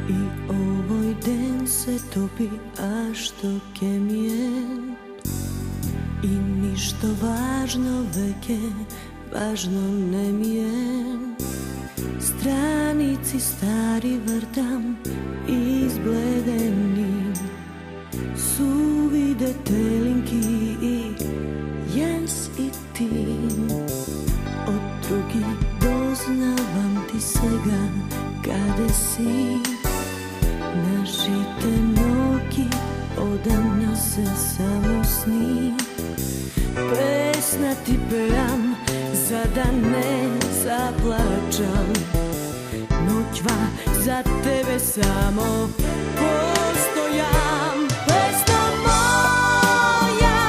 I ovoj den se topi, a što ke mi je i ništo važno veke, važno ne mi je. Stranici stari vrtam izbledeni, suvi detelinki i jes i ti. Od drugih doznavam ti svega kade si. Naši tenoki odavno se samo sni. Pesna ti pevam, za da ne zaplačam. Noćva za tebe samo postojam. Pesno moja,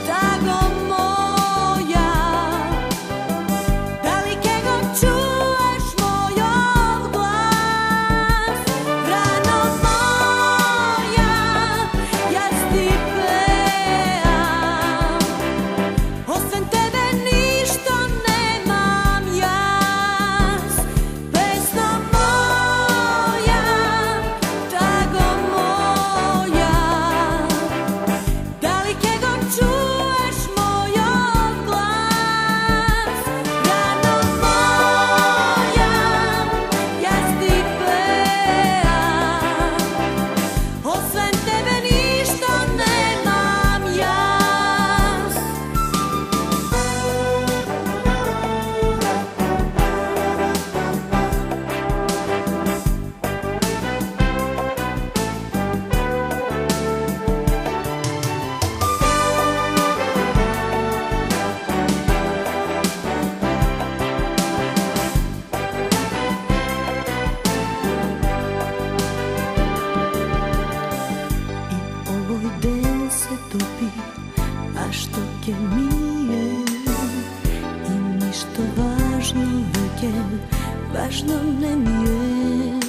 tago moja, da li kego čuješ mojov glas? Vrano moja, ja ti pevam, osim tebe ništo nemam jas. Pesno moja, tago moja, da li kego čuješ mojov glas? Vrano moja, ja ti pevam, osim tebe ništo nemam jas. I ovoj den se topi, a što ke mi je i ništo važno veke, važno ne mi je.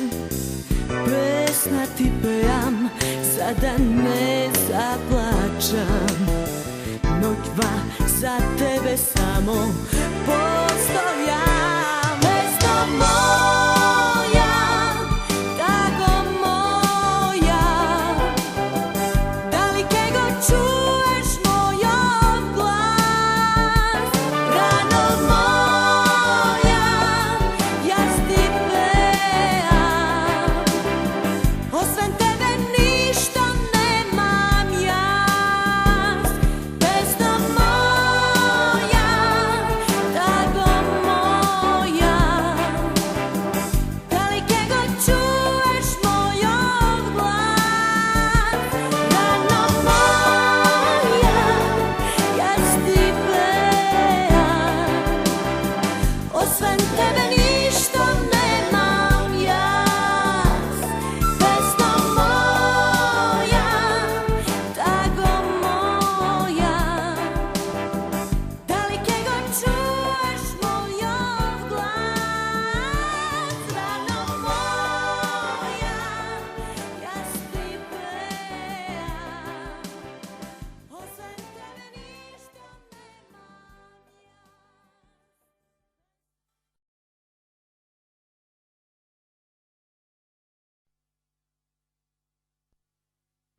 Pesna ti pevam, za da ne zaplačam. Noćva za tebe samo